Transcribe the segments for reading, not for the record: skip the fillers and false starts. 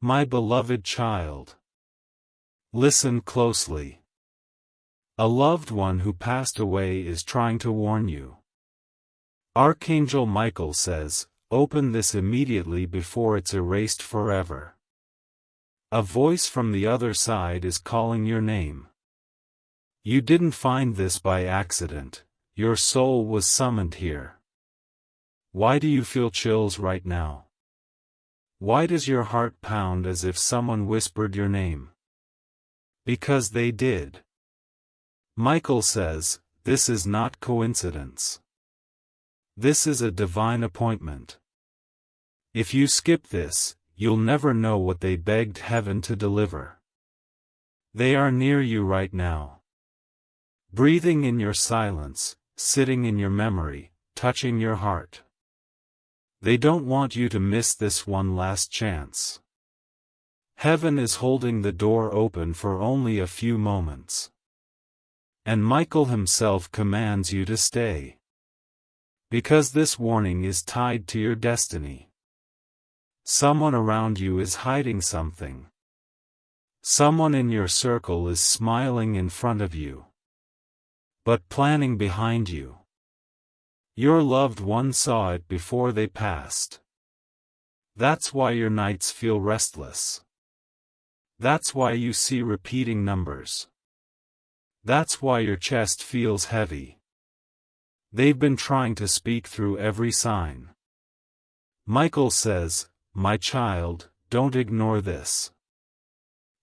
My beloved child. Listen closely. A loved one who passed away is trying to warn you. Archangel Michael says, open this immediately before it's erased forever. A voice from the other side is calling your name. You didn't find this by accident, your soul was summoned here. Why do you feel chills right now? Why does your heart pound as if someone whispered your name? Because they did. Michael says, this is not coincidence. This is a divine appointment. If you skip this, you'll never know what they begged heaven to deliver. They are near you right now. Breathing in your silence, sitting in your memory, touching your heart. They don't want you to miss this one last chance. Heaven is holding the door open for only a few moments. And Michael himself commands you to stay. Because this warning is tied to your destiny. Someone around you is hiding something. Someone in your circle is smiling in front of you, but planning behind you. Your loved one saw it before they passed. That's why your nights feel restless. That's why you see repeating numbers. That's why your chest feels heavy. They've been trying to speak through every sign. Michael says, my child, don't ignore this.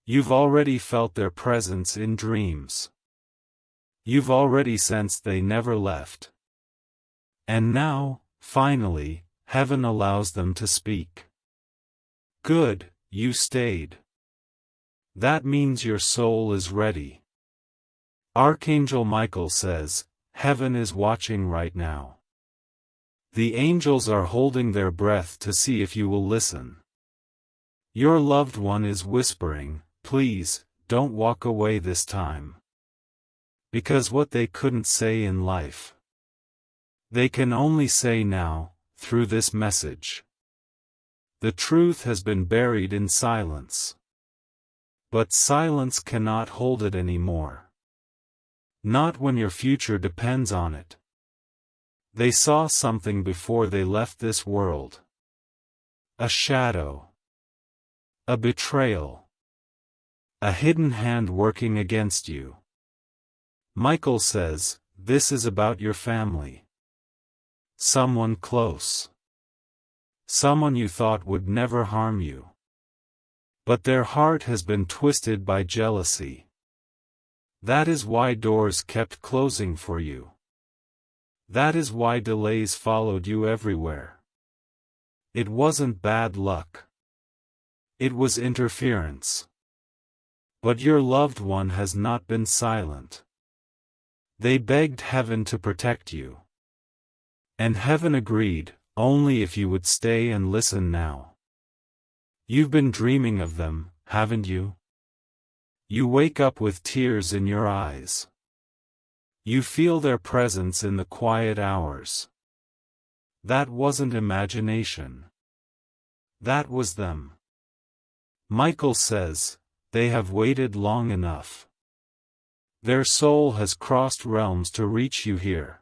You've already felt their presence in dreams. You've already sensed they never left. And now, finally, heaven allows them to speak. Good, you stayed. That means your soul is ready. Archangel Michael says, heaven is watching right now. The angels are holding their breath to see if you will listen. Your loved one is whispering, please, don't walk away this time. Because what they couldn't say in life, they can only say now, through this message. The truth has been buried in silence. But silence cannot hold it anymore. Not when your future depends on it. They saw something before they left this world. A shadow. A betrayal. A hidden hand working against you. Michael says, this is about your family. Someone close. Someone you thought would never harm you. But their heart has been twisted by jealousy. That is why doors kept closing for you. That is why delays followed you everywhere. It wasn't bad luck. It was interference. But your loved one has not been silent. They begged heaven to protect you. And heaven agreed, only if you would stay and listen now. You've been dreaming of them, haven't you? You wake up with tears in your eyes. You feel their presence in the quiet hours. That wasn't imagination. That was them. Michael says, they have waited long enough. Their soul has crossed realms to reach you here.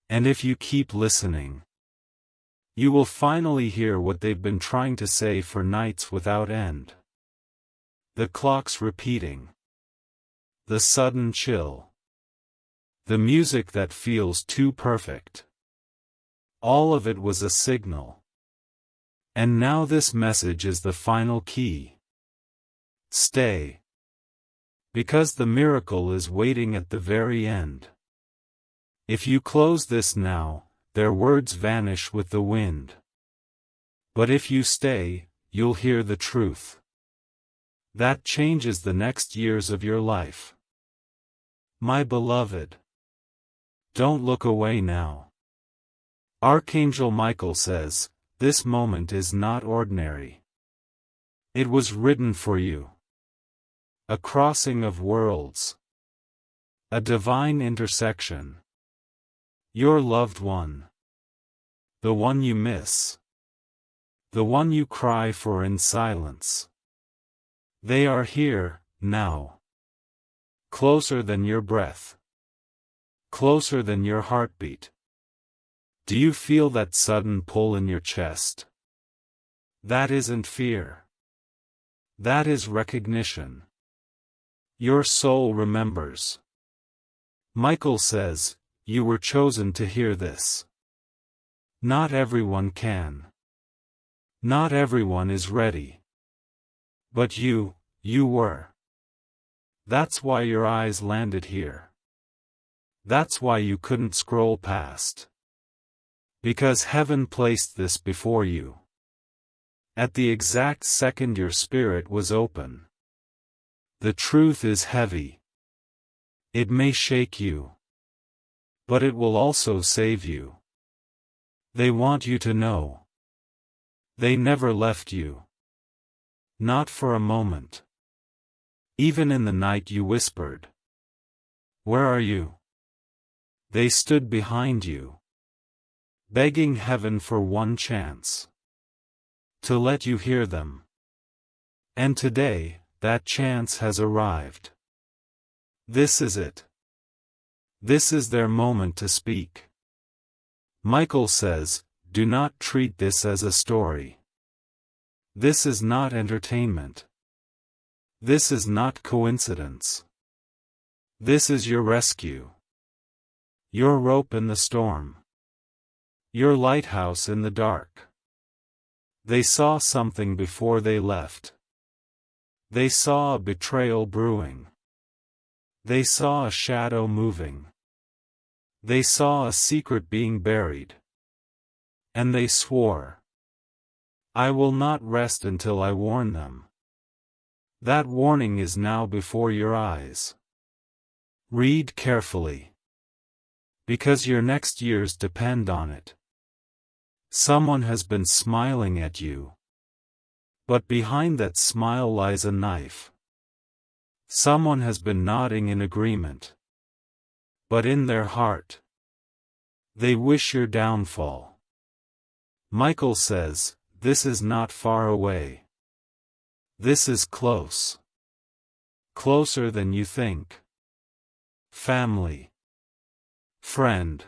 And if you keep listening, you will finally hear what they've been trying to say for nights without end. The clocks repeating. The sudden chill. The music that feels too perfect. All of it was a signal. And now this message is the final key. Stay. Because the miracle is waiting at the very end. If you close this now, their words vanish with the wind. But if you stay, you'll hear the truth. That changes the next years of your life. My beloved. Don't look away now. Archangel Michael says, this moment is not ordinary. It was written for you. A crossing of worlds. A divine intersection. Your loved one. The one you miss. The one you cry for in silence. They are here, now. Closer than your breath. Closer than your heartbeat. Do you feel that sudden pull in your chest? That isn't fear. That is recognition. Your soul remembers. Michael says, you were chosen to hear this. Not everyone can. Not everyone is ready. But you were. That's why your eyes landed here. That's why you couldn't scroll past. Because heaven placed this before you. At the exact second your spirit was open. The truth is heavy. It may shake you. But it will also save you. They want you to know. They never left you. Not for a moment. Even in the night you whispered. Where are you? They stood behind you. Begging heaven for one chance. To let you hear them. And today, that chance has arrived. This is it. This is their moment to speak. Michael says, do not treat this as a story. This is not entertainment. This is not coincidence. This is your rescue. Your rope in the storm. Your lighthouse in the dark. They saw something before they left. They saw a betrayal brewing. They saw a shadow moving. They saw a secret being buried. And they swore. I will not rest until I warn them. That warning is now before your eyes. Read carefully. Because your next years depend on it. Someone has been smiling at you. But behind that smile lies a knife. Someone has been nodding in agreement. But in their heart, they wish your downfall. Michael says, this is not far away. This is close. Closer than you think. Family. Friend.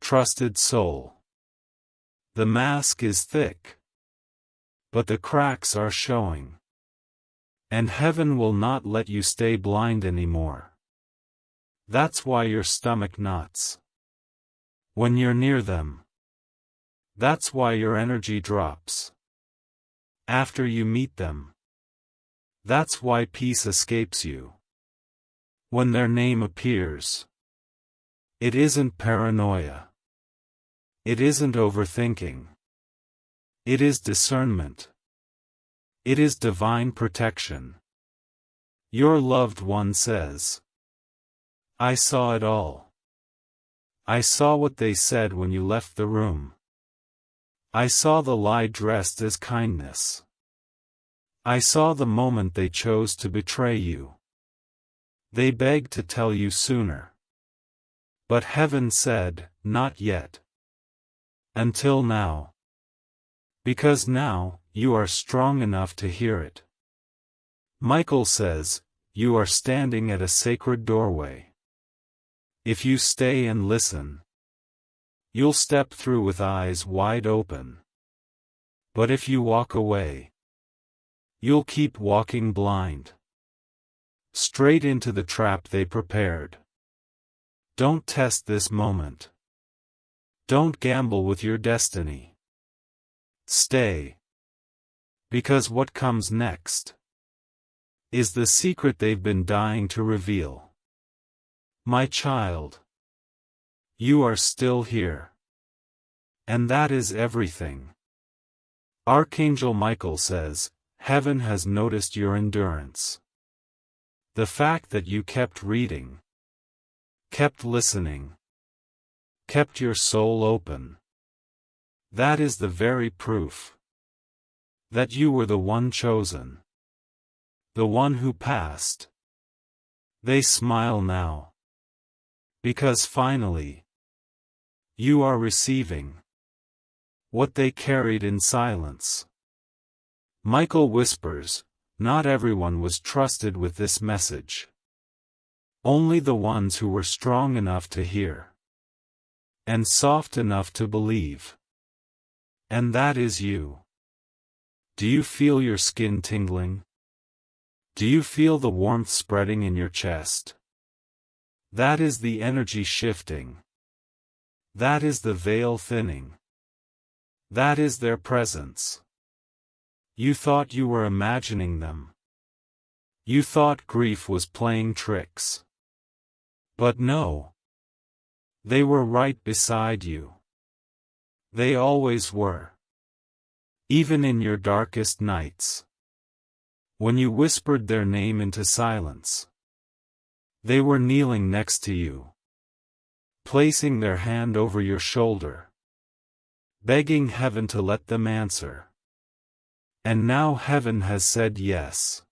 Trusted soul. The mask is thick. But the cracks are showing. And heaven will not let you stay blind anymore. That's why your stomach knots. When you're near them. That's why your energy drops. After you meet them. That's why peace escapes you. When their name appears. It isn't paranoia. It isn't overthinking. It is discernment. It is divine protection. Your loved one says, I saw it all. I saw what they said when you left the room. I saw the lie dressed as kindness. I saw the moment they chose to betray you. They begged to tell you sooner. But heaven said, not yet. Until now. Because now, you are strong enough to hear it. Michael says, you are standing at a sacred doorway. If you stay and listen, you'll step through with eyes wide open. But if you walk away, you'll keep walking blind. Straight into the trap they prepared. Don't test this moment. Don't gamble with your destiny. Stay. Because what comes next is the secret they've been dying to reveal. My child, you are still here. And that is everything. Archangel Michael says, heaven has noticed your endurance. The fact that you kept reading, kept listening, kept your soul open. That is the very proof that you were the one chosen. The one who passed. They smile now. Because finally, you are receiving what they carried in silence. Michael whispers, not everyone was trusted with this message. Only the ones who were strong enough to hear. And soft enough to believe. And that is you. Do you feel your skin tingling? Do you feel the warmth spreading in your chest? That is the energy shifting. That is the veil thinning. That is their presence. You thought you were imagining them. You thought grief was playing tricks. But no. They were right beside you. They always were. Even in your darkest nights. When you whispered their name into silence. They were kneeling next to you. Placing their hand over your shoulder. Begging heaven to let them answer. And now heaven has said yes.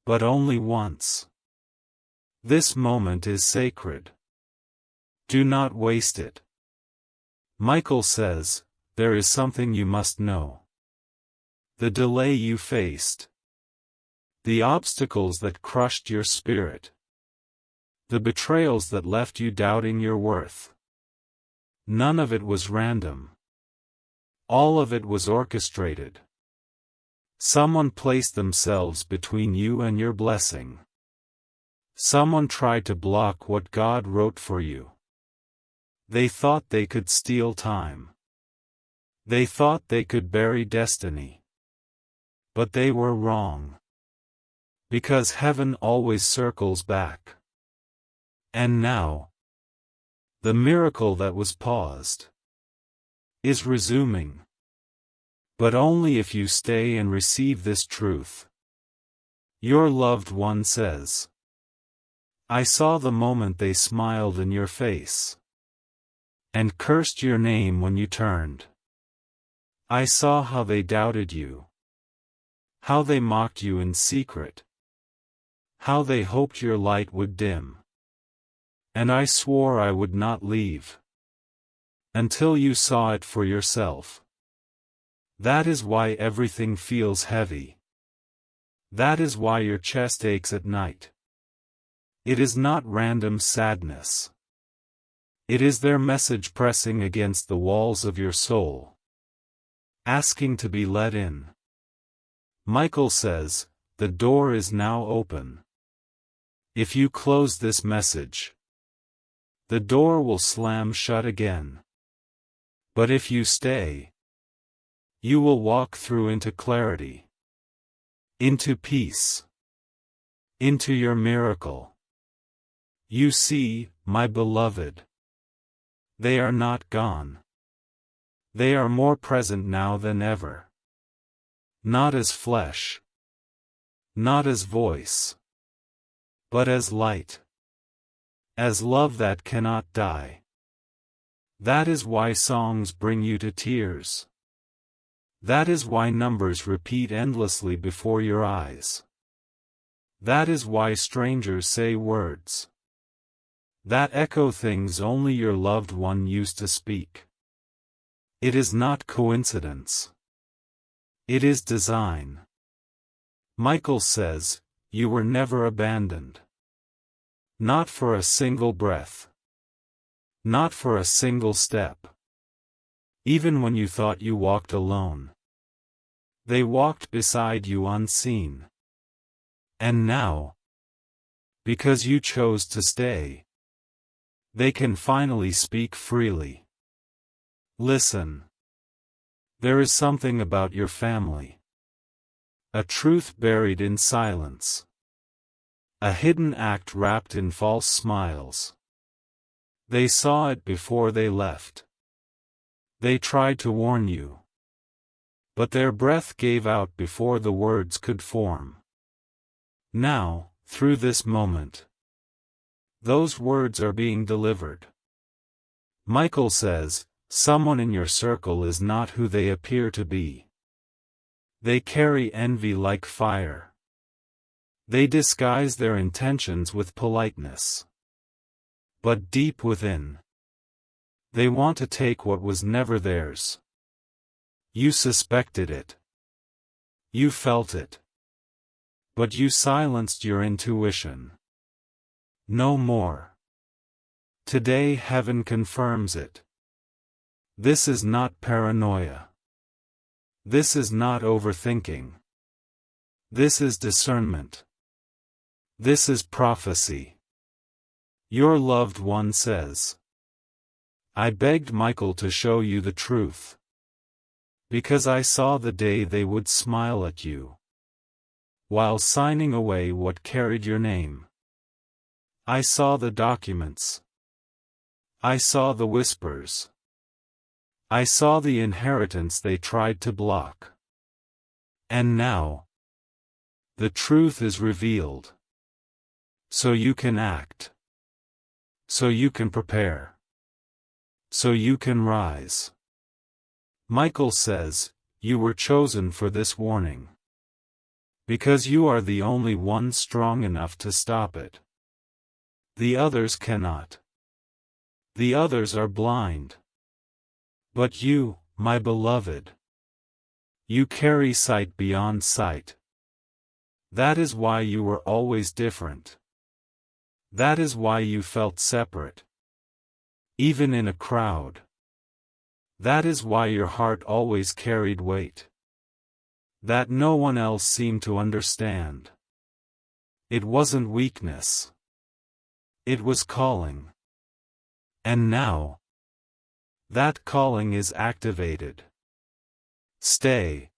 But only once. This moment is sacred. Do not waste it. Michael says, there is something you must know. The delay you faced. The obstacles that crushed your spirit. The betrayals that left you doubting your worth. None of it was random. All of it was orchestrated. Someone placed themselves between you and your blessing. Someone tried to block what God wrote for you. They thought they could steal time. They thought they could bury destiny. But they were wrong. Because heaven always circles back. And now, the miracle that was paused is resuming. But only if you stay and receive this truth. Your loved one says, I saw the moment they smiled in your face. And cursed your name when you turned. I saw how they doubted you. How they mocked you in secret. How they hoped your light would dim. And I swore I would not leave. Until you saw it for yourself. That is why everything feels heavy. That is why your chest aches at night. It is not random sadness. It is their message pressing against the walls of your soul. Asking to be let in. Michael says, the door is now open. If you close this message, the door will slam shut again. But if you stay, you will walk through into clarity. Into peace. Into your miracle. You see, my beloved. They are not gone. They are more present now than ever. Not as flesh. Not as voice. But as light. As love that cannot die. That is why songs bring you to tears. That is why numbers repeat endlessly before your eyes. That is why strangers say words that echo things only your loved one used to speak. It is not coincidence. It is design. Michael says, you were never abandoned. Not for a single breath. Not for a single step. Even when you thought you walked alone. They walked beside you unseen. And now, because you chose to stay, they can finally speak freely. Listen. There is something about your family. A truth buried in silence. A hidden act wrapped in false smiles. They saw it before they left. They tried to warn you. But their breath gave out before the words could form. Now, through this moment, those words are being delivered. Michael says, someone in your circle is not who they appear to be. They carry envy like fire. They disguise their intentions with politeness. But deep within, they want to take what was never theirs. You suspected it. You felt it. But you silenced your intuition. No more. Today heaven confirms it. This is not paranoia. This is not overthinking. This is discernment. This is prophecy. Your loved one says, I begged Michael to show you the truth. Because I saw the day they would smile at you. While signing away what carried your name. I saw the documents. I saw the whispers. I saw the inheritance they tried to block. And now, the truth is revealed. So you can act. So you can prepare. So you can rise. Michael says, you were chosen for this warning. Because you are the only one strong enough to stop it. The others cannot. The others are blind. But you, my beloved, you carry sight beyond sight. That is why you were always different. That is why you felt separate. Even in a crowd. That is why your heart always carried weight. That no one else seemed to understand. It wasn't weakness. It was calling. And now, that calling is activated. Stay.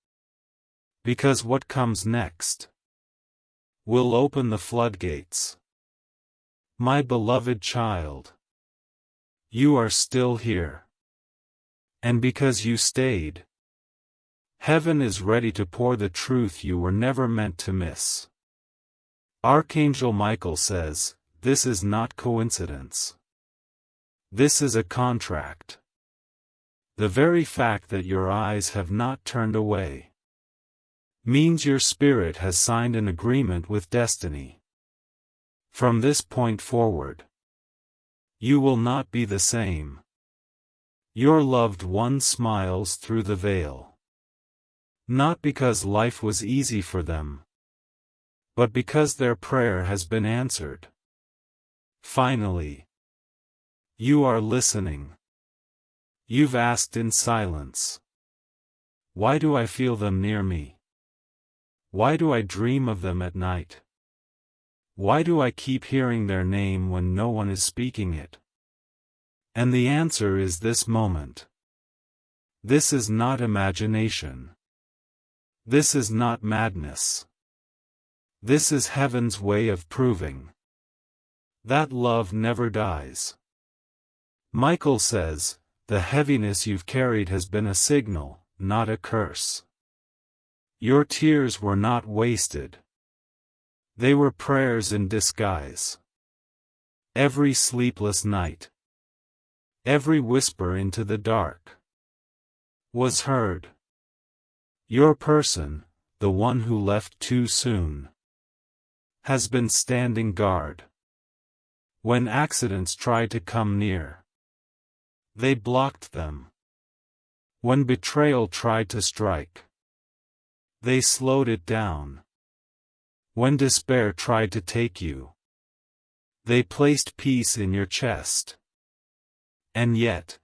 Because what comes next will open the floodgates. My beloved child, you are still here. And because you stayed, heaven is ready to pour the truth you were never meant to miss. Archangel Michael says, this is not coincidence. This is a contract. The very fact that your eyes have not turned away means your spirit has signed an agreement with destiny. From this point forward, you will not be the same. Your loved one smiles through the veil. Not because life was easy for them, but because their prayer has been answered. Finally, you are listening. You've asked in silence. Why do I feel them near me? Why do I dream of them at night? Why do I keep hearing their name when no one is speaking it? And the answer is this moment. This is not imagination. This is not madness. This is heaven's way of proving that love never dies. Michael says, the heaviness you've carried has been a signal, not a curse. Your tears were not wasted. They were prayers in disguise. Every sleepless night, every whisper into the dark, was heard. Your person, the one who left too soon, has been standing guard. When accidents tried to come near, they blocked them. When betrayal tried to strike, they slowed it down. When despair tried to take you, they placed peace in your chest. And yet,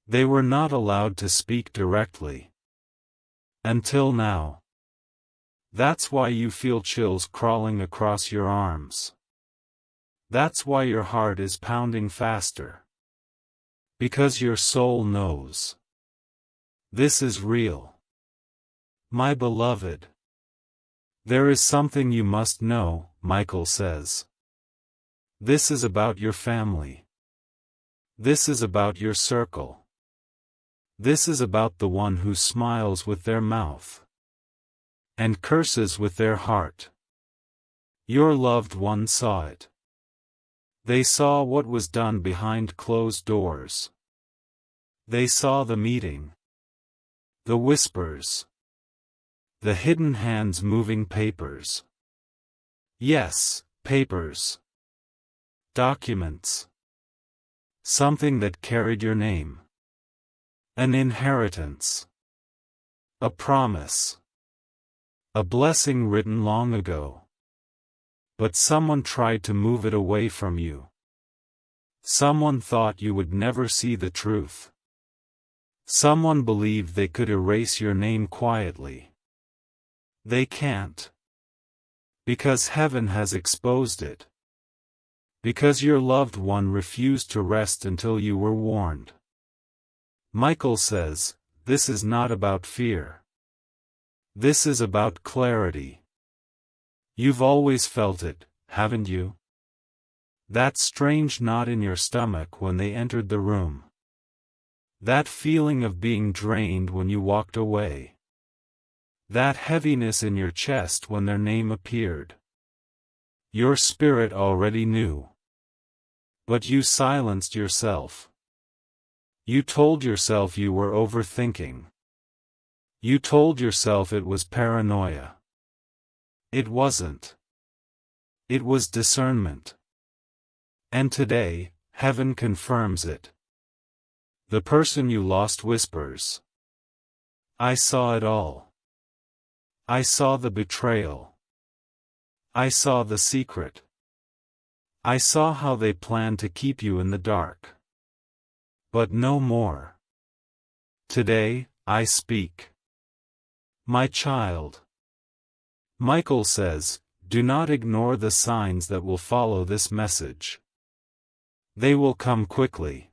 they were not allowed to speak directly. Until now. That's why you feel chills crawling across your arms. That's why your heart is pounding faster. Because your soul knows. This is real. My beloved. There is something you must know, Michael says. This is about your family. This is about your circle. This is about the one who smiles with their mouth and curses with their heart. Your loved one saw it. They saw what was done behind closed doors. They saw the meeting, the whispers, the hidden hands moving papers. Yes, papers. Documents. Something that carried your name. An inheritance. A promise. A blessing written long ago. But someone tried to move it away from you. Someone thought you would never see the truth. Someone believed they could erase your name quietly. They can't. Because heaven has exposed it. Because your loved one refused to rest until you were warned. Michael says, this is not about fear. This is about clarity. You've always felt it, haven't you? That strange knot in your stomach when they entered the room. That feeling of being drained when you walked away. That heaviness in your chest when their name appeared. Your spirit already knew. But you silenced yourself. You told yourself you were overthinking. You told yourself it was paranoia. It wasn't. It was discernment. And today, heaven confirms it. The person you lost whispers. I saw it all. I saw the betrayal. I saw the secret. I saw how they planned to keep you in the dark. But no more. Today, I speak. My child. Michael says, do not ignore the signs that will follow this message. They will come quickly.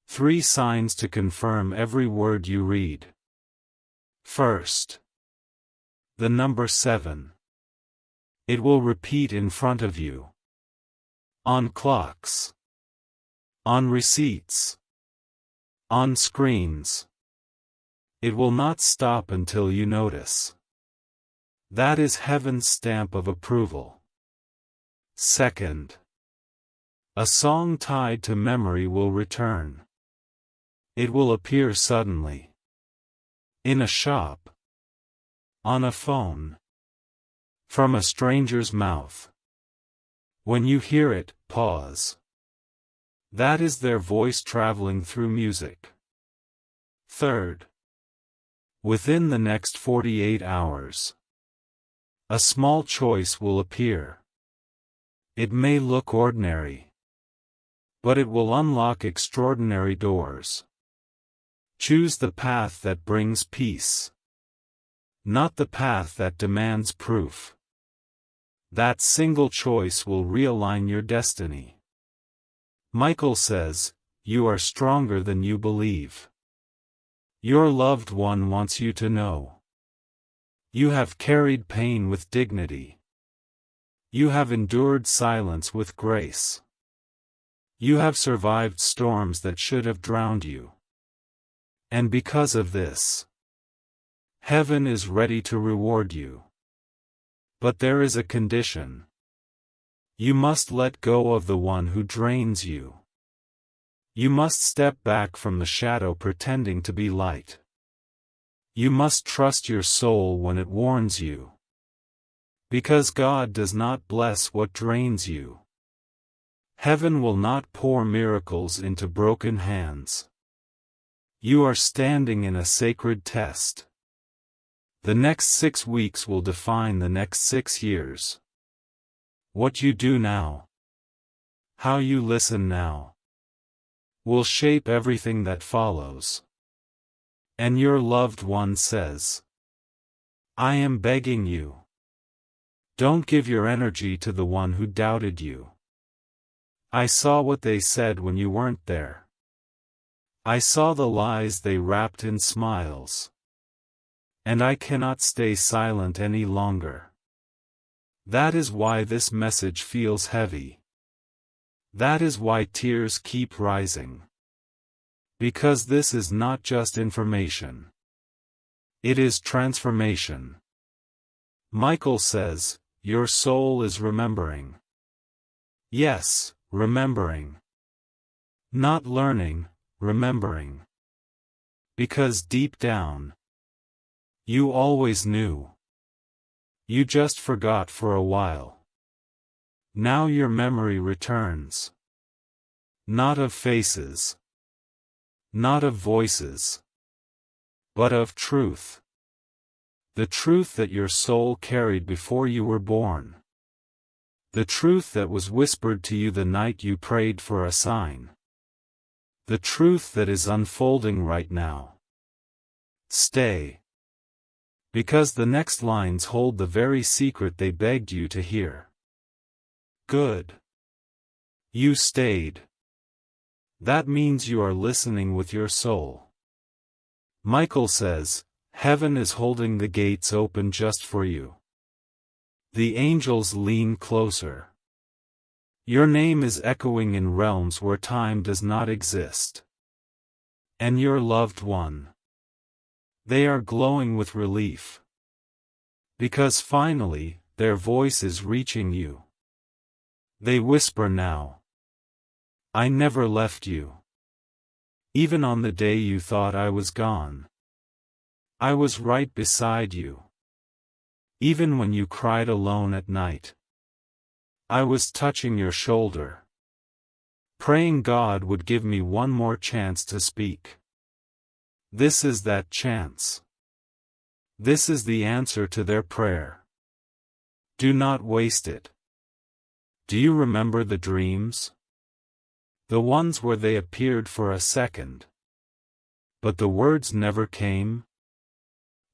3 signs to confirm every word you read. First. The number 7. It will repeat in front of you. On clocks. On receipts. On screens. It will not stop until you notice. That is heaven's stamp of approval. Second. A song tied to memory will return. It will appear suddenly. In a shop. On a phone. From a stranger's mouth. When you hear it, pause. That is their voice traveling through music. Third. Within the next 48 hours. A small choice will appear. It may look ordinary. But it will unlock extraordinary doors. Choose the path that brings peace. Not the path that demands proof. That single choice will realign your destiny. Michael says, you are stronger than you believe. Your loved one wants you to know. You have carried pain with dignity. You have endured silence with grace. You have survived storms that should have drowned you. And because of this, heaven is ready to reward you. But there is a condition. You must let go of the one who drains you. You must step back from the shadow pretending to be light. You must trust your soul when it warns you. Because God does not bless what drains you. Heaven will not pour miracles into broken hands. You are standing in a sacred test. The next 6 weeks will define the next 6 years. What you do now, how you listen now, will shape everything that follows. And your loved one says, I am begging you. Don't give your energy to the one who doubted you. I saw what they said when you weren't there. I saw the lies they wrapped in smiles. And I cannot stay silent any longer. That is why this message feels heavy. That is why tears keep rising. Because this is not just information. It is transformation. Michael says, your soul is remembering. Yes, remembering. Not learning, remembering. Because deep down, you always knew. You just forgot for a while. Now your memory returns. Not of faces. Not of voices. but of truth. The truth that your soul carried before you were born. The truth that was whispered to you the night you prayed for a sign. The truth that is unfolding right now. Stay. Because the next lines hold the very secret they begged you to hear. Good. You stayed. That means you are listening with your soul. Michael says, heaven is holding the gates open just for you. The angels lean closer. Your name is echoing in realms where time does not exist. And your loved one. They are glowing with relief. Because finally, their voice is reaching you. They whisper now. I never left you. Even on the day you thought I was gone. I was right beside you. Even when you cried alone at night. I was touching your shoulder. Praying God would give me one more chance to speak. This is that chance. This is the answer to their prayer. Do not waste it. Do you remember the dreams? The ones where they appeared for a second. But the words never came?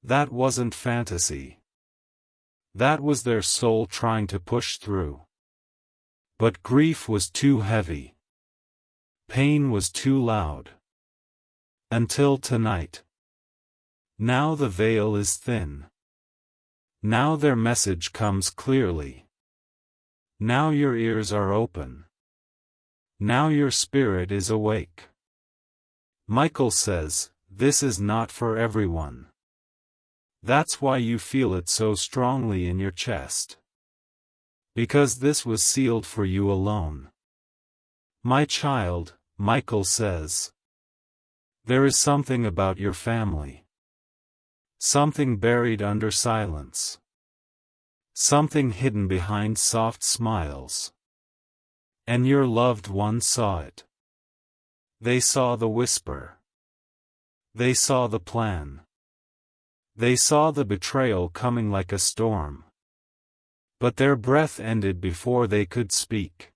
That wasn't fantasy. That was their soul trying to push through. But grief was too heavy. Pain was too loud. Until tonight. Now the veil is thin. Now their message comes clearly. Now your ears are open. Now your spirit is awake. Michael says, this is not for everyone. That's why you feel it so strongly in your chest. Because this was sealed for you alone. My child, Michael says. There is something about your family. Something buried under silence. Something hidden behind soft smiles. And your loved one saw it. They saw the whisper. They saw the plan. They saw the betrayal coming like a storm. But their breath ended before they could speak.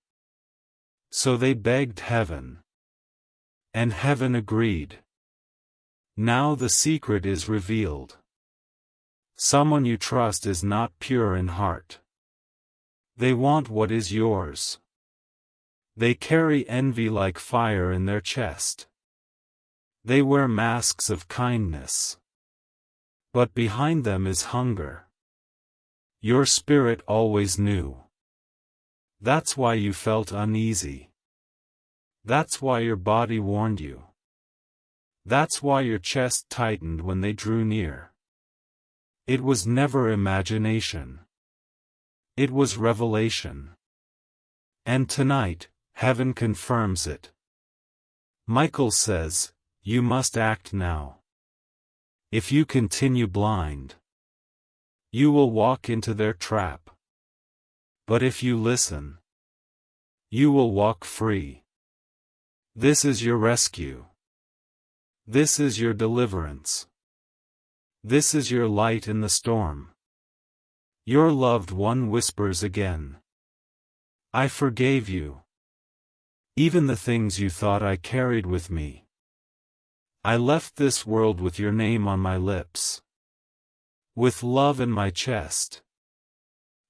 So they begged heaven. And heaven agreed. Now the secret is revealed. Someone you trust is not pure in heart. They want what is yours. They carry envy like fire in their chest. They wear masks of kindness. But behind them is hunger. Your spirit always knew. That's why you felt uneasy. That's why your body warned you. That's why your chest tightened when they drew near. It was never imagination. It was revelation. And tonight, heaven confirms it. Michael says, you must act now. If you continue blind, you will walk into their trap. But if you listen, you will walk free. This is your rescue. This is your deliverance. This is your light in the storm. Your loved one whispers again. I forgave you. Even the things you thought I carried with me. I left this world with your name on my lips. With love in my chest.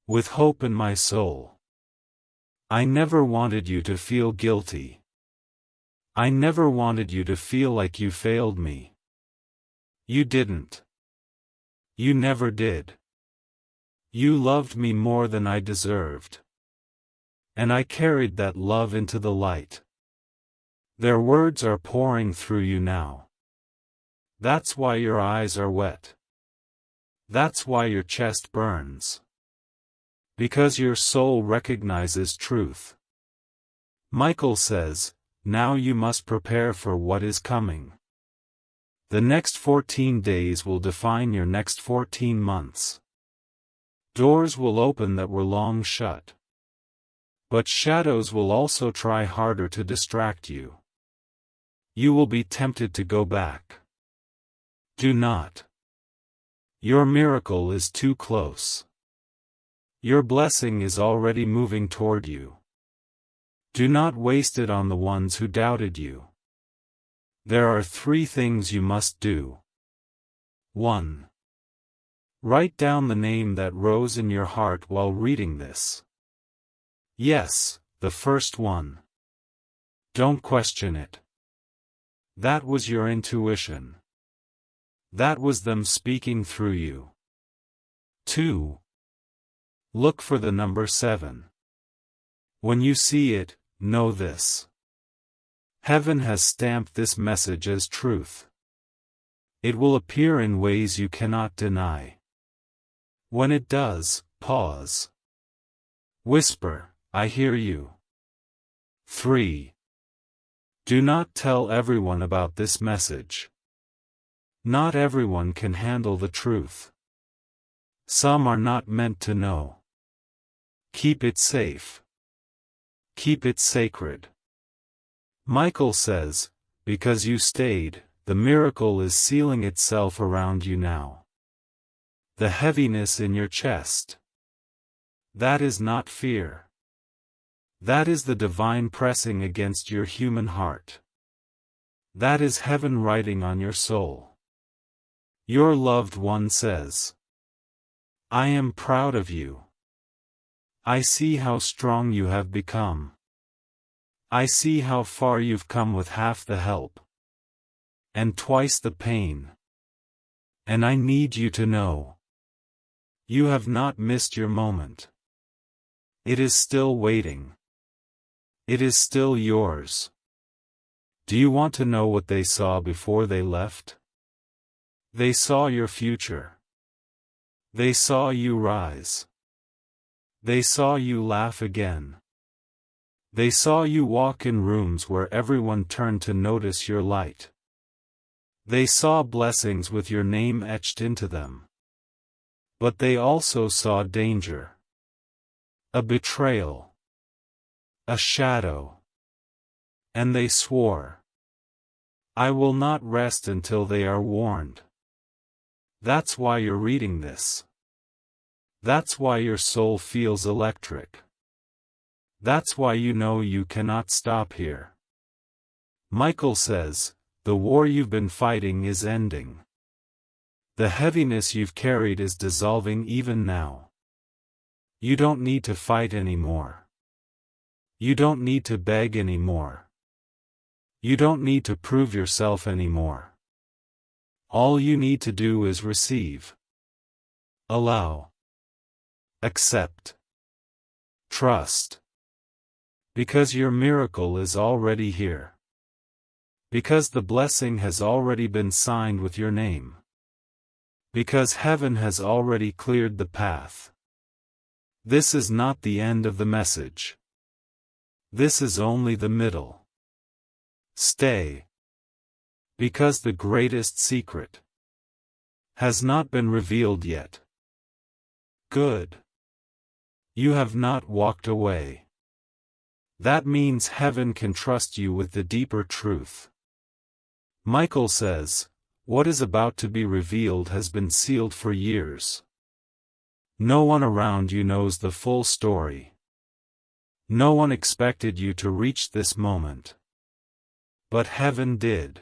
With hope in my soul. I never wanted you to feel guilty. I never wanted you to feel like you failed me. You didn't. You never did. You loved me more than I deserved. And I carried that love into the light. Their words are pouring through you now. That's why your eyes are wet. That's why your chest burns. Because your soul recognizes truth. Michael says, now you must prepare for what is coming. The next 14 days will define your next 14 months. Doors will open that were long shut. But shadows will also try harder to distract you. You will be tempted to go back. Do not. Your miracle is too close. Your blessing is already moving toward you. Do not waste it on the ones who doubted you. There are 3 things you must do. 1. Write down the name that rose in your heart while reading this. Yes, the first one. Don't question it. That was your intuition. That was them speaking through you. 2. Look for the number 7. When you see it, know this. Heaven has stamped this message as truth. It will appear in ways you cannot deny. When it does, pause. Whisper, I hear you. 3. Do not tell everyone about this message. Not everyone can handle the truth. Some are not meant to know. Keep it safe. Keep it sacred. Michael says, because you stayed, the miracle is sealing itself around you now. The heaviness in your chest. That is not fear. That is the divine pressing against your human heart. That is heaven writing on your soul. Your loved one says, I am proud of you. I see how strong you have become. I see how far you've come with half the help. And twice the pain. And I need you to know. You have not missed your moment. It is still waiting. It is still yours. Do you want to know what they saw before they left? They saw your future. They saw you rise. They saw you laugh again. They saw you walk in rooms where everyone turned to notice your light. They saw blessings with your name etched into them. But they also saw danger. A betrayal. A shadow. And they swore, I will not rest until they are warned. That's why you're reading this. That's why your soul feels electric. That's why you know you cannot stop here. Michael says, the war you've been fighting is ending. The heaviness you've carried is dissolving even now. You don't need to fight anymore. You don't need to beg anymore. You don't need to prove yourself anymore. All you need to do is receive. Allow. Accept. Trust. Because your miracle is already here. Because the blessing has already been signed with your name. Because heaven has already cleared the path. This is not the end of the message. This is only the middle. Stay. Because the greatest secret has not been revealed yet. Good. You have not walked away. That means heaven can trust you with the deeper truth. Michael says, what is about to be revealed has been sealed for years. No one around you knows the full story. No one expected you to reach this moment. But heaven did.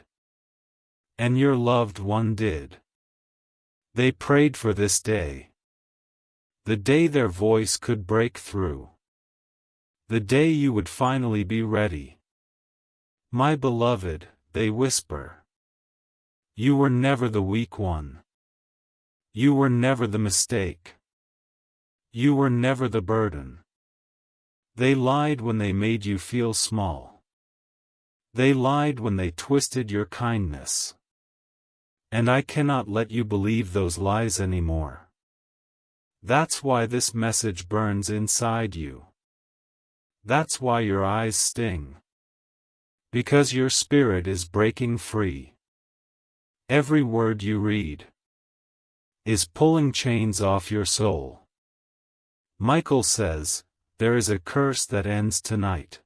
And your loved one did. They prayed for this day. The day their voice could break through. The day you would finally be ready. My beloved, they whisper. You were never the weak one. You were never the mistake. You were never the burden. They lied when they made you feel small. They lied when they twisted your kindness. And I cannot let you believe those lies anymore. That's why this message burns inside you. That's why your eyes sting. Because your spirit is breaking free. Every word you read is pulling chains off your soul. Michael says, there is a curse that ends tonight.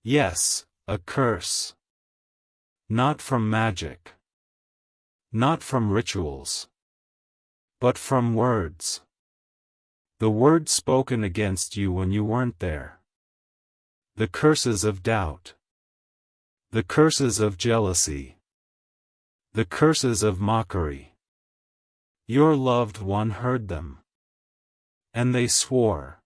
Yes, a curse. Not from magic. Not from rituals, but from words. The words spoken against you when you weren't there. The curses of doubt. The curses of jealousy. The curses of mockery. Your loved one heard them. And they swore,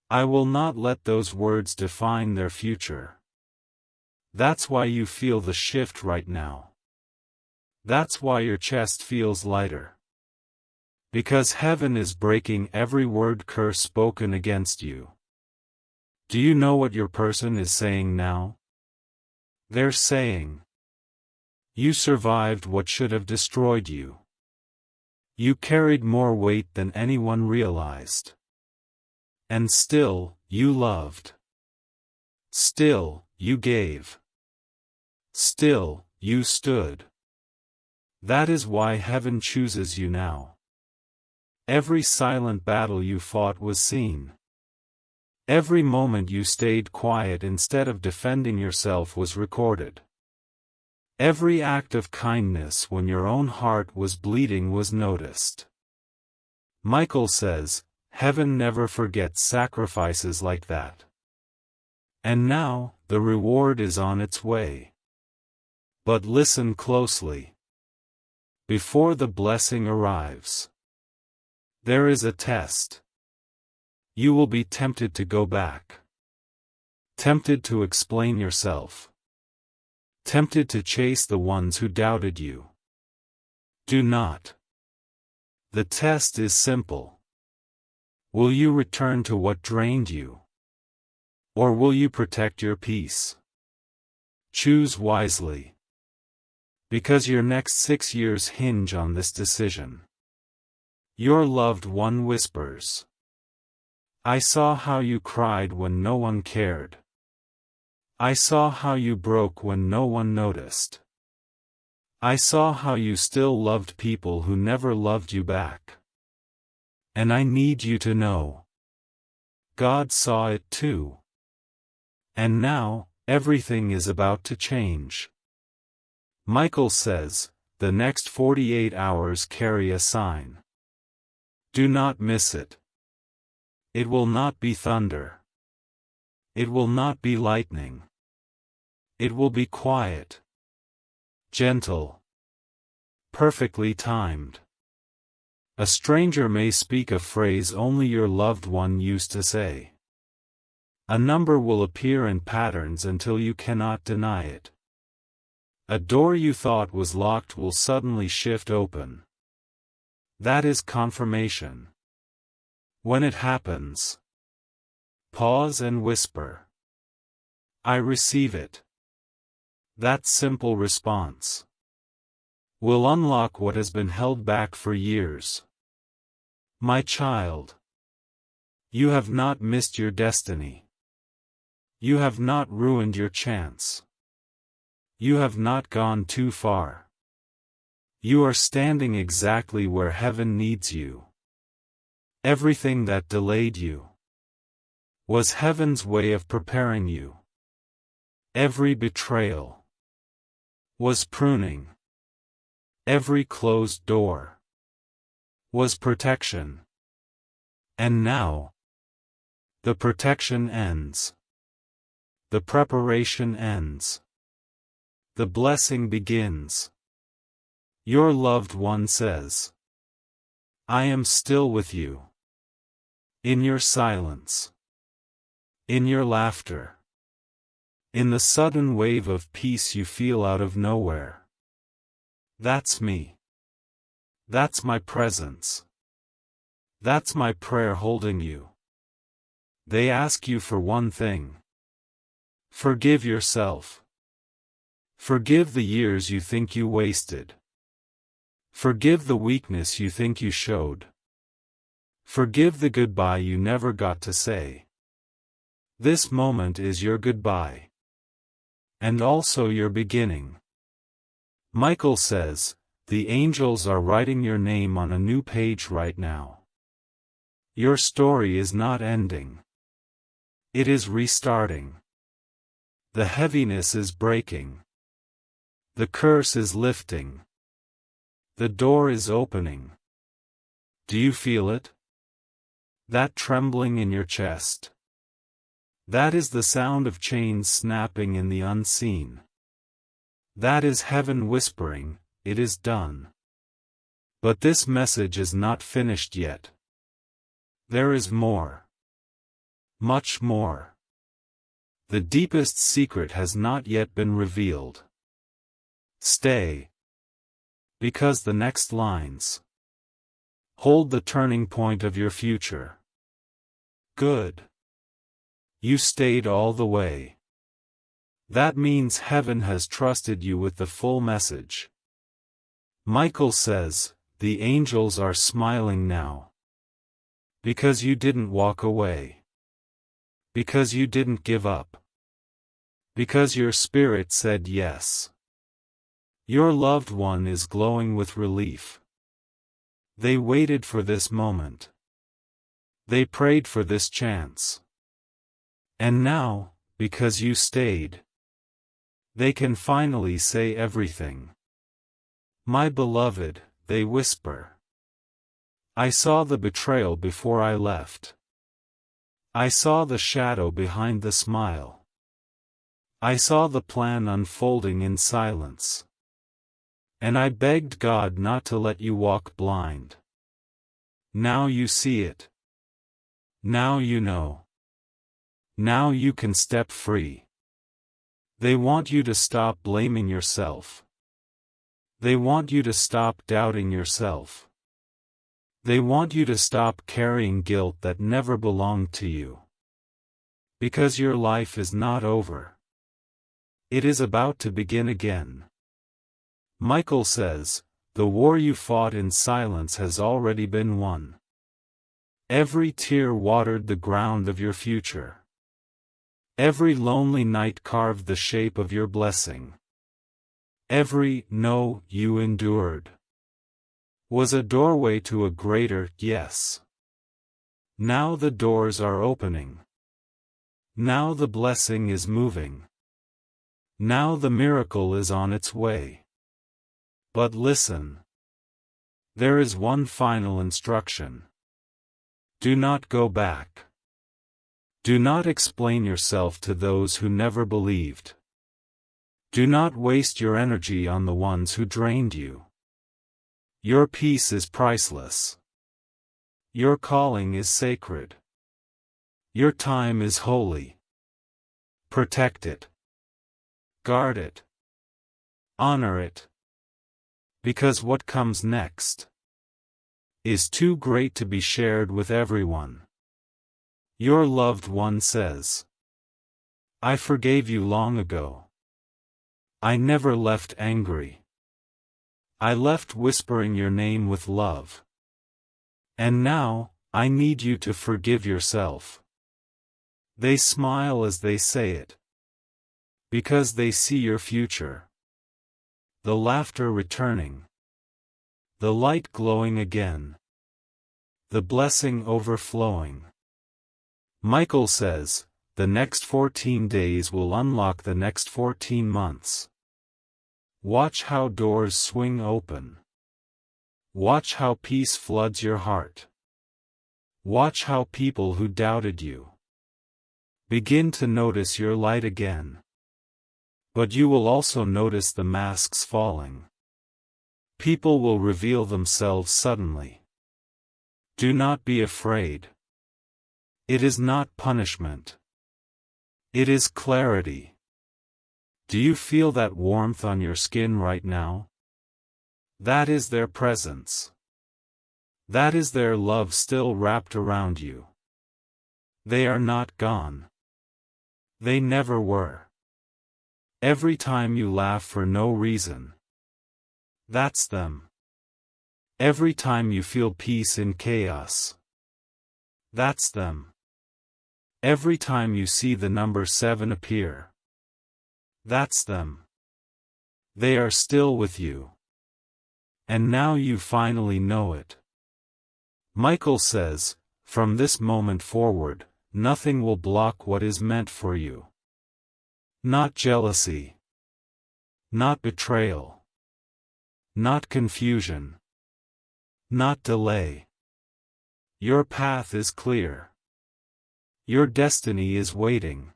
I will not let those words define their future. That's why you feel the shift right now. That's why your chest feels lighter. Because heaven is breaking every word curse spoken against you. Do you know what your person is saying now? They're saying, you survived what should have destroyed you. You carried more weight than anyone realized. And still, you loved. Still, you gave. Still, you stood. That is why heaven chooses you now. Every silent battle you fought was seen. Every moment you stayed quiet instead of defending yourself was recorded. Every act of kindness when your own heart was bleeding was noticed. Michael says, heaven never forgets sacrifices like that. And now, the reward is on its way. But listen closely. Before the blessing arrives, there is a test. You will be tempted to go back. Tempted to explain yourself. Tempted to chase the ones who doubted you. Do not. The test is simple. Will you return to what drained you? Or will you protect your peace? Choose wisely. Because your next 6 years hinge on this decision. Your loved one whispers, I saw how you cried when no one cared. I saw how you broke when no one noticed. I saw how you still loved people who never loved you back. And I need you to know. God saw it too. And now, everything is about to change. Michael says, the next 48 hours carry a sign. Do not miss it. It will not be thunder. It will not be lightning. It will be quiet. Gentle. Perfectly timed. A stranger may speak a phrase only your loved one used to say. A number will appear in patterns until you cannot deny it. A door you thought was locked will suddenly shift open. That is confirmation. When it happens, pause and whisper, I receive it. That simple response will unlock what has been held back for years. My child, you have not missed your destiny. You have not ruined your chance. You have not gone too far. You are standing exactly where heaven needs you. Everything that delayed you was heaven's way of preparing you. Every betrayal was pruning. Every closed door was protection. And now, the protection ends. The preparation ends. The blessing begins. Your loved one says, I am still with you. In your silence. In your laughter. In the sudden wave of peace you feel out of nowhere. That's me. That's my presence. That's my prayer holding you. They ask you for one thing. Forgive yourself. Forgive the years you think you wasted. Forgive the weakness you think you showed. Forgive the goodbye you never got to say. This moment is your goodbye. And also your beginning. Michael says, the angels are writing your name on a new page right now. Your story is not ending. It is restarting. The heaviness is breaking. The curse is lifting. The door is opening. Do you feel it? That trembling in your chest. That is the sound of chains snapping in the unseen. That is heaven whispering, "It is done." But this message is not finished yet. There is more. Much more. The deepest secret has not yet been revealed. Stay. Because the next lines hold the turning point of your future. Good. You stayed all the way. That means heaven has trusted you with the full message. Michael says, the angels are smiling now. Because you didn't walk away. Because you didn't give up. Because your spirit said yes. Your loved one is glowing with relief. They waited for this moment. They prayed for this chance. And now, because you stayed, they can finally say everything. My beloved, they whisper. I saw the betrayal before I left. I saw the shadow behind the smile. I saw the plan unfolding in silence. And I begged God not to let you walk blind. Now you see it. Now you know. Now you can step free. They want you to stop blaming yourself. They want you to stop doubting yourself. They want you to stop carrying guilt that never belonged to you. Because your life is not over. It is about to begin again. Michael says, the war you fought in silence has already been won. Every tear watered the ground of your future. Every lonely night carved the shape of your blessing. Every "no" you endured was a doorway to a greater yes. Now the doors are opening. Now the blessing is moving. Now the miracle is on its way. But listen. There is one final instruction. Do not go back. Do not explain yourself to those who never believed. Do not waste your energy on the ones who drained you. Your peace is priceless. Your calling is sacred. Your time is holy. Protect it. Guard it. Honor it. Because what comes next is too great to be shared with everyone. Your loved one says, I forgave you long ago. I never left angry. I left whispering your name with love. And now, I need you to forgive yourself. They smile as they say it. Because they see your future. The laughter returning. The light glowing again. The blessing overflowing. Michael says, the next 14 days will unlock the next 14 months. Watch how doors swing open. Watch how peace floods your heart. Watch how people who doubted you begin to notice your light again. But you will also notice the masks falling. People will reveal themselves suddenly. Do not be afraid. It is not punishment. It is clarity. Do you feel that warmth on your skin right now? That is their presence. That is their love still wrapped around you. They are not gone. They never were. Every time you laugh for no reason. That's them. Every time you feel peace in chaos. That's them. Every time you see the number 7 appear. That's them. They are still with you. And now you finally know it. Michael says, from this moment forward, nothing will block what is meant for you. Not jealousy. Not betrayal. not confusion, not delay. Your path is clear. Your destiny is waiting.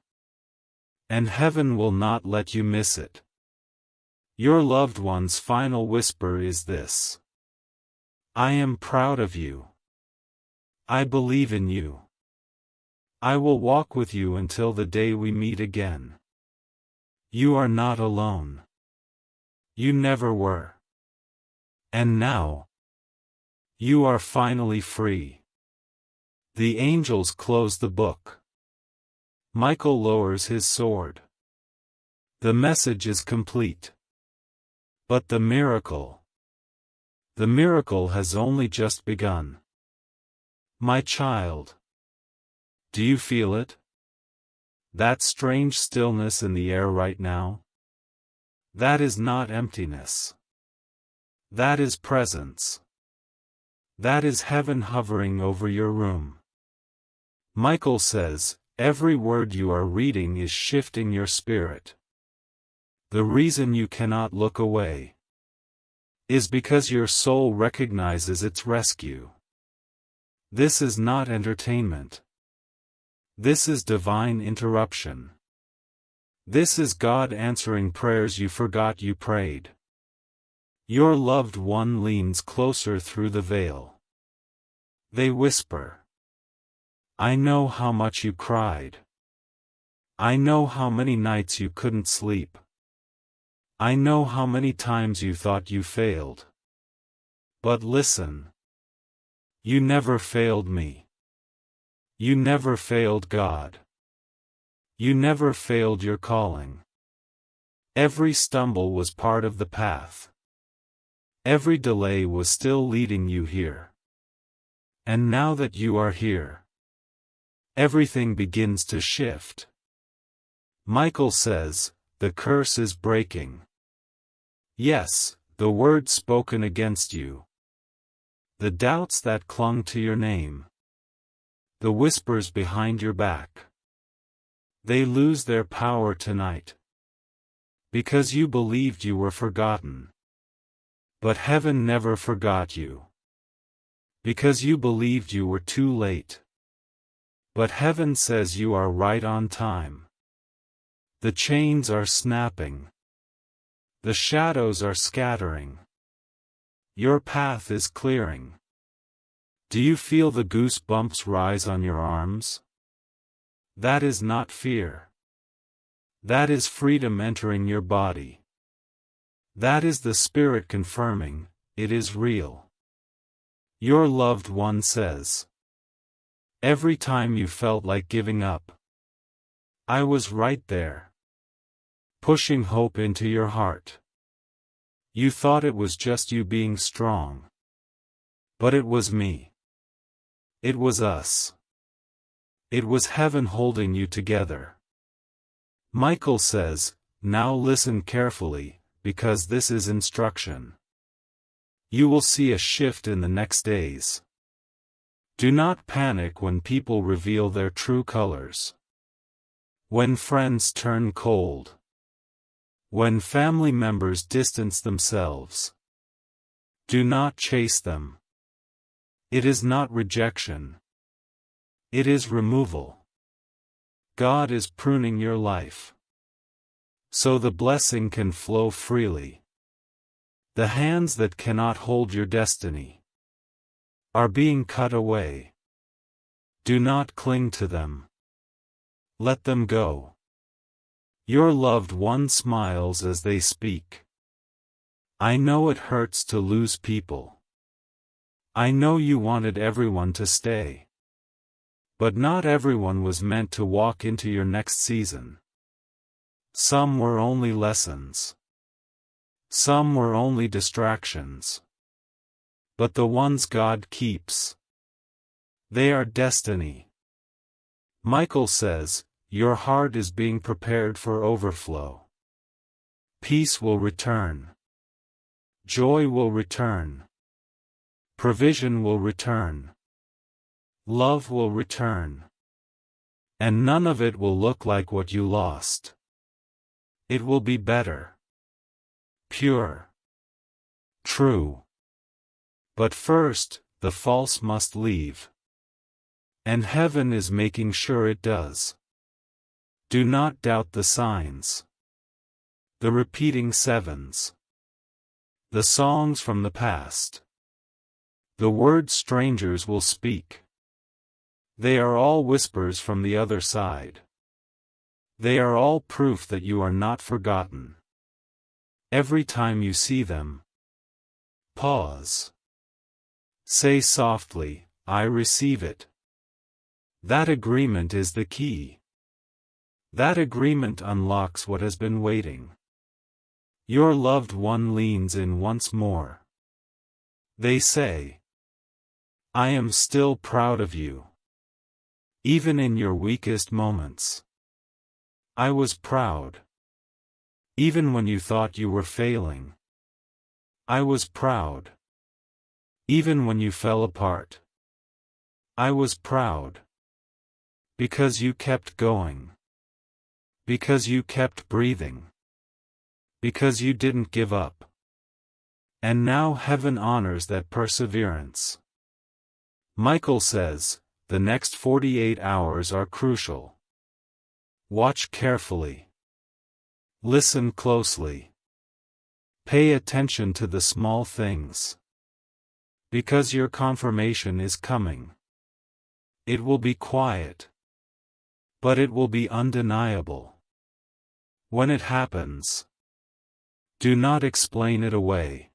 And heaven will not let you miss it. Your loved one's final whisper is this: I am proud of you. I believe in you. I will walk with you until the day we meet again. You are not alone. You never were. And now, you are finally free. The angels close the book. Michael lowers his sword. The message is complete. But the miracle has only just begun. My child. Do you feel it? That strange stillness in the air right now? That is not emptiness. That is presence. That is heaven hovering over your room. Michael says, every word you are reading is shifting your spirit. The reason you cannot look away is because your soul recognizes its rescue. This is not entertainment. This is divine interruption. This is God answering prayers you forgot you prayed. Your loved one leans closer through the veil. They whisper, I know how much you cried. I know how many nights you couldn't sleep. I know how many times you thought you failed. But listen. You never failed me. You never failed God. You never failed your calling. Every stumble was part of the path. Every delay was still leading you here. And now that you are here, everything begins to shift. Michael says, the curse is breaking. Yes, the words spoken against you. The doubts that clung to your name. The whispers behind your back. They lose their power tonight. Because you believed you were forgotten. But heaven never forgot you. Because you believed you were too late. But heaven says you are right on time. The chains are snapping. The shadows are scattering. Your path is clearing. Do you feel the goosebumps rise on your arms? That is not fear. That is freedom entering your body. That is the Spirit confirming, it is real. Your loved one says, every time you felt like giving up, I was right there. Pushing hope into your heart. You thought it was just you being strong. But it was me. It was us. It was heaven holding you together. Michael says, now listen carefully, because this is instruction. You will see a shift in the next days. Do not panic when people reveal their true colors. When friends turn cold. When family members distance themselves. Do not chase them. It is not rejection. It is removal. God is pruning your life. So the blessing can flow freely. The hands that cannot hold your destiny are being cut away. Do not cling to them. Let them go. Your loved one smiles as they speak. I know it hurts to lose people. I know you wanted everyone to stay. But not everyone was meant to walk into your next season. Some were only lessons. Some were only distractions. But the ones God keeps, they are destiny. Michael says, your heart is being prepared for overflow. Peace will return. Joy will return. Provision will return. Love will return. And none of it will look like what you lost. It will be better. Pure. True. But first, the false must leave. And heaven is making sure it does. Do not doubt the signs. The repeating sevens. The songs from the past. The words strangers will speak. They are all whispers from the other side. They are all proof that you are not forgotten. Every time you see them, pause. Say softly, I receive it. That agreement is the key. That agreement unlocks what has been waiting. Your loved one leans in once more. They say, I am still proud of you. Even in your weakest moments. I was proud. Even when you thought you were failing. I was proud. Even when you fell apart. I was proud. Because you kept going. Because you kept breathing. Because you didn't give up. And now heaven honors that perseverance. Michael says, the next 48 hours are crucial. Watch carefully. Listen closely. Pay attention to the small things. Because your confirmation is coming. It will be quiet. But it will be undeniable. When it happens, do not explain it away.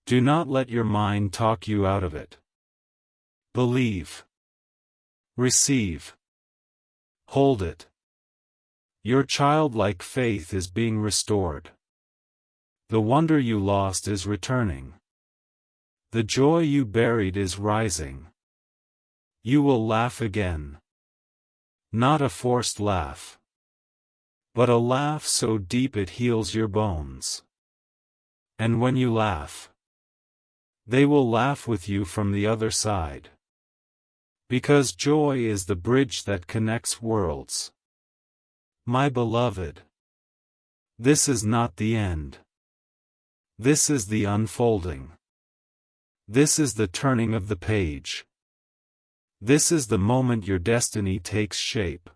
Do not let your mind talk you out of it. Believe. Receive. Hold it. Your childlike faith is being restored. The wonder you lost is returning. The joy you buried is rising. You will laugh again. Not a forced laugh. But a laugh so deep it heals your bones. And when you laugh, they will laugh with you from the other side. Because joy is the bridge that connects worlds. My beloved, this is not the end. This is the unfolding. This is the turning of the page. This is the moment your destiny takes shape.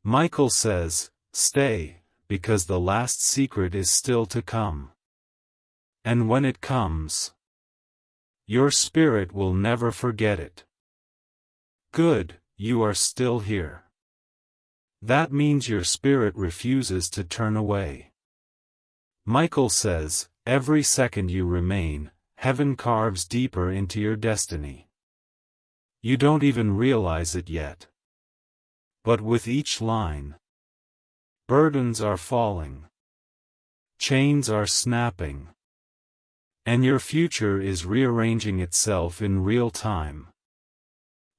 Michael says, stay, because the last secret is still to come. And when it comes, your spirit will never forget it. Good, you are still here. That means your spirit refuses to turn away. Michael says, every second you remain, heaven carves deeper into your destiny. You don't even realize it yet. But with each line, burdens are falling. Chains are snapping. And your future is rearranging itself in real time.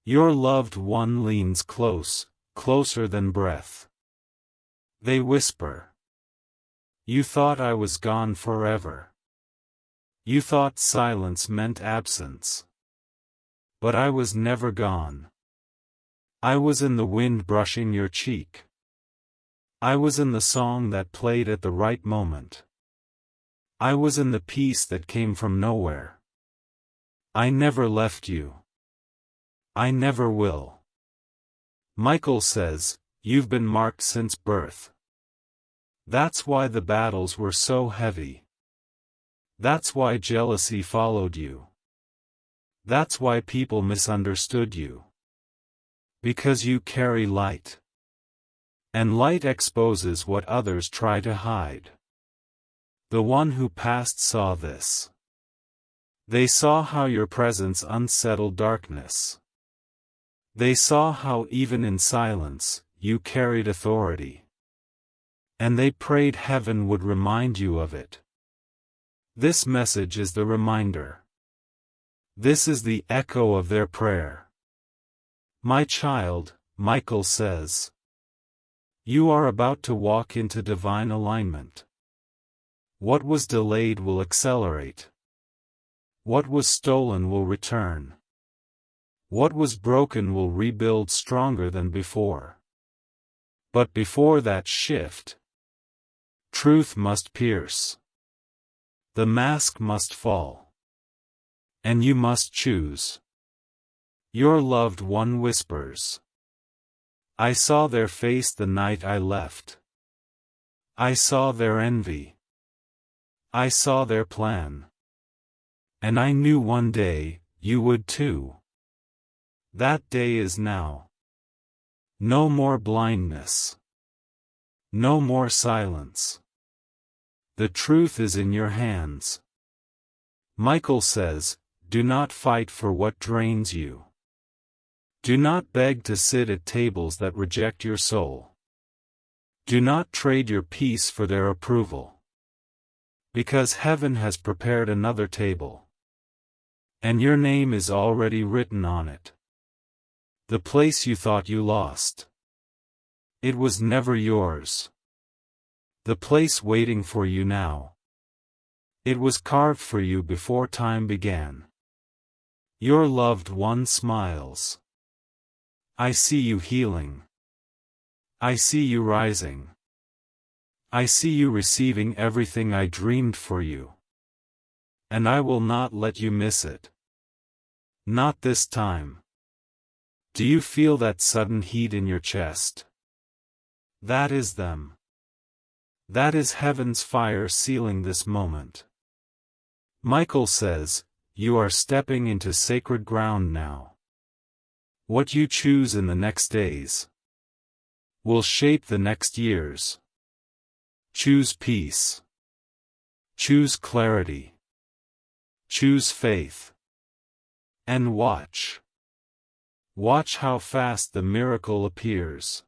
Your loved one leans close, closer than breath. They whisper. You thought I was gone forever. You thought silence meant absence. But I was never gone. I was in the wind brushing your cheek. I was in the song that played at the right moment. I was in the peace that came from nowhere. I never left you. I never will. Michael says, you've been marked since birth. That's why the battles were so heavy. That's why jealousy followed you. That's why people misunderstood you. Because you carry light. And light exposes what others try to hide. The one who passed saw this. They saw how your presence unsettled darkness. They saw how even in silence, you carried authority. And they prayed heaven would remind you of it. This message is the reminder. This is the echo of their prayer. My child, Michael says. You are about to walk into divine alignment. What was delayed will accelerate. What was stolen will return. What was broken will rebuild stronger than before. But before that shift, truth must pierce. The mask must fall. And you must choose. Your loved one whispers. I saw their face the night I left. I saw their envy. I saw their plan. And I knew one day, you would too. That day is now. No more blindness. No more silence. The truth is in your hands. Michael says, do not fight for what drains you. Do not beg to sit at tables that reject your soul. Do not trade your peace for their approval. Because heaven has prepared another table. And your name is already written on it. The place you thought you lost. It was never yours. The place waiting for you now. It was carved for you before time began. Your loved one smiles. I see you healing. I see you rising. I see you receiving everything I dreamed for you. And I will not let you miss it. Not this time. Do you feel that sudden heat in your chest? That is them. That is heaven's fire sealing this moment. Michael says, you are stepping into sacred ground now. What you choose in the next days will shape the next years. Choose peace. Choose clarity. Choose faith. And watch. Watch how fast the miracle appears.